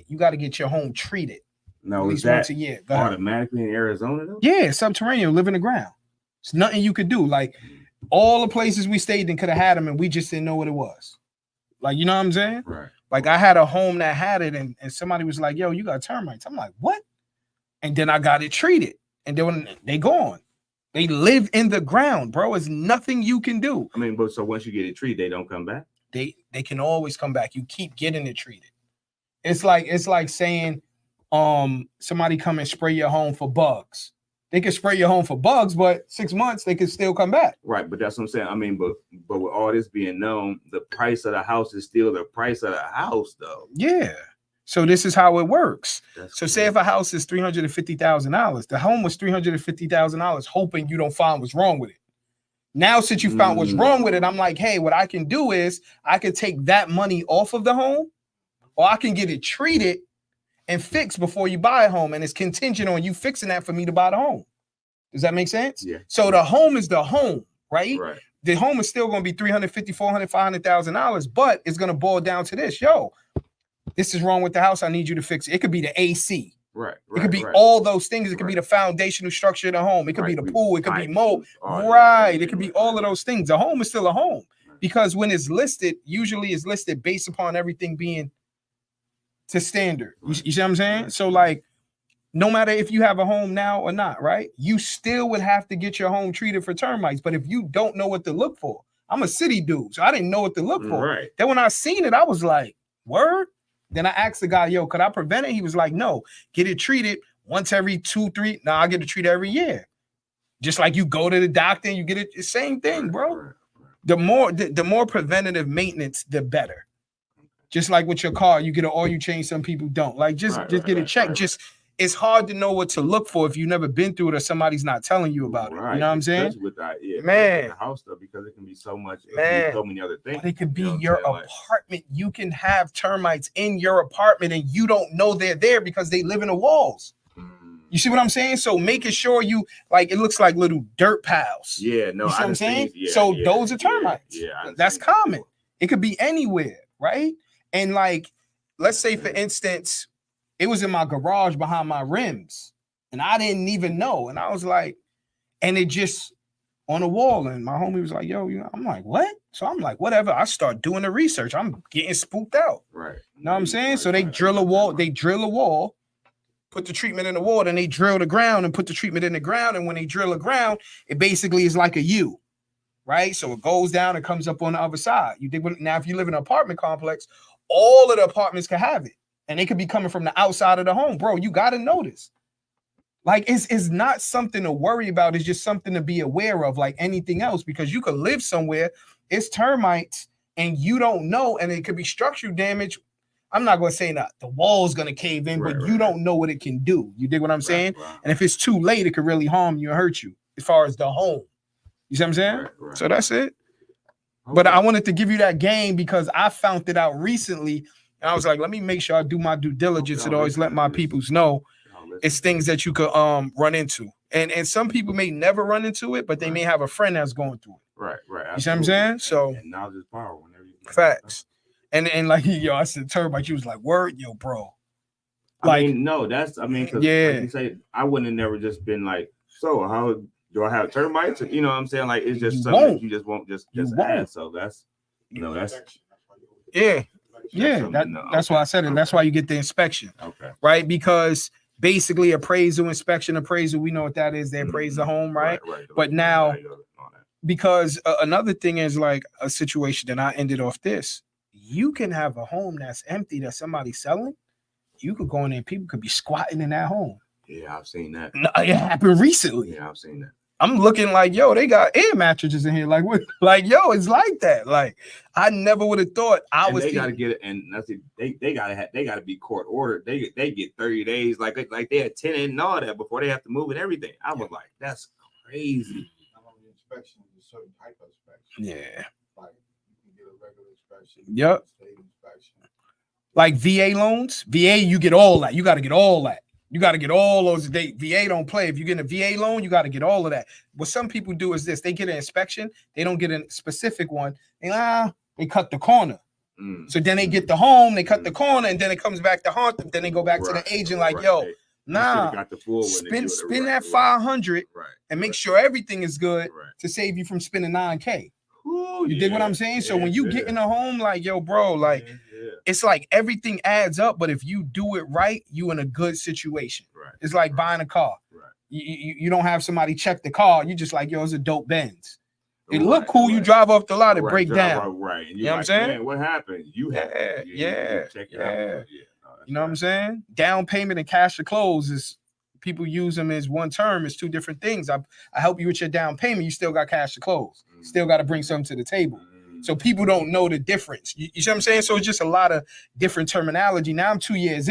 You got to get your home treated No, at is least that once a year. automatically in Arizona though? Yeah, subterranean, live in the ground. It's nothing you could do. Like all the places we stayed in could have had them, and we just didn't know what it was. Like, you know what I'm saying? Right. Like I had a home that had it, and somebody was like, "Yo, you got termites." I'm like, "What?" And then I got it treated, and then when they gone, they live in the ground, bro. It's nothing you can do. I mean, but so once you get it treated, they don't come back. They can always come back. You keep getting it treated. It's like saying, somebody come and spray your home for bugs. They can spray your home for bugs, but 6 months they can still come back. Right, but that's what I'm saying. I mean, but with all this being known, the price of the house is still the price of the house, though. Yeah. So this is how it works. That's so say if a house is $350,000, the home was $350,000, hoping you don't find what's wrong with it. Now, since you found what's wrong with it, I'm like, hey, what I can do is I can take that money off of the home, or I can get it treated and fixed before you buy a home. And it's contingent on you fixing that for me to buy the home. Does that make sense? Yeah. So the home is the home, right? Right. The home is still going to be $350,000, $400,000, $500,000, but it's going to boil down to this. Yo, this is wrong with the house. I need you to fix it. It could be the AC. Right. It could be all those things. It could be the foundational structure of the home. It could be the pool. It could be mold. Right. It could be all of those things. The home is still a home because when it's listed, usually it's listed based upon everything being to standard. You see what I'm saying? So like, no matter if you have a home now or not, right? You still would have to get your home treated for termites. But if you don't know what to look for, I'm a city dude, so I didn't know what to look for. Right. Then when I seen it, I was like, word? Then I asked the guy, yo, could I prevent it? He was like, no, get it treated once every 2, 3. Now I get it treated every year. Just like you go to the doctor and you get it, the same thing, bro. Right. The more preventative maintenance, the better. Just like with your car, you get an oil change, some people don't. Like just get it checked. Just it's hard to know what to look for if you've never been through it or somebody's not telling you about it. You know what I'm saying? With that, man, the house stuff, because it can be so much, man, so many other things. But it could be your apartment. You can have termites in your apartment and you don't know they're there because they live in the walls. You see what I'm saying? So making sure you like it looks like little dirt piles. Yeah, no, you see what I'm saying? So those are termites. Yeah, that's common. It could be anywhere, right? And like, let's say for instance, it was in my garage behind my rims, and I didn't even know. And I was like, and it just on the wall. And my homie was like, yo, I'm like, what? So I'm like, whatever. I start doing the research. I'm getting spooked out. Right. You know what I'm saying? So they drill a wall, put the treatment in the wall, then they drill the ground and put the treatment in the ground. And when they drill the ground, it basically is like a U, right? So it goes down and comes up on the other side. Now, if you live in an apartment complex, all of the apartments can have it. And they could be coming from the outside of the home. Bro, you got to notice. Like, it's not something to worry about. It's just something to be aware of, like anything else, because you could live somewhere, it's termites, and you don't know, and it could be structural damage. I'm not going to say that the wall's going to cave in, but you don't know what it can do. You dig what I'm saying? Right. And if it's too late, it could really harm you and hurt you as far as the home. You see what I'm saying? Right. So that's it. Okay. But I wanted to give you that game because I found it out recently. And I was like, let me make sure I do my due diligence and always let my peoples know it's things that you could run into. And some people may never run into it, but they may have a friend that's going through it. Right. You see what I'm saying? So and knowledge is power whenever you facts. And like, yo, I said Termite, you was like, word, yo, bro. Like, cause like you say, I wouldn't have never just been like, so how do I have termites? You know what I'm saying? Like, it's just something that you just won't just add. So that's, that's. Yeah, that's why I said it. That's why you get the inspection. Okay. Right? Because basically appraisal, we know what that is. They appraise the home, right? But now, because another thing is like a situation that I ended off this. You can have a home that's empty that somebody's selling. You could go in there and people could be squatting in that home. Yeah, I've seen that. It happened recently. Yeah, I've seen that. I'm looking like, yo, they got air mattresses in here. Like, what? Like, yo, it's like that. Like, I never would have thought They gotta get it, and that's it. They gotta be court ordered. They get 30 days, like they had 10 and all that before they have to move and everything. I was like, that's crazy. Inspection is a certain type of inspection. Yeah. Like you can get a regular inspection. Yep. State inspection. Like VA loans, you get all that. You got to get all that. You got to get all those. VA don't play. If you get a VA loan, you got to get all of that. What some people do is this: they get an inspection, they don't get a specific one. They cut the corner. So then they get the home, they cut the corner, and then it comes back to haunt them. Then they go back to the agent like, yo, nah, spend that 500 and make sure everything is good to save you from spending 9K. Ooh, you dig what I'm saying? So when you get in a home, like, yo, bro, like, it's like everything adds up. But if you do it right, you in a good situation. It's like buying a car. You don't have somebody check the car. You just like, yo, it's a dope Benz. It look cool. You drive off the lot, it break down. You know what I'm saying? Man, what happened? You have check it out. You know what I'm saying? Down payment and cash to close is, people use them as one term. It's two different things. I help you with your down payment. You still got cash to close. Still got to bring something to the table. So people don't know the difference. You see what I'm saying? So it's just a lot of different terminology. Now I'm 2 years in.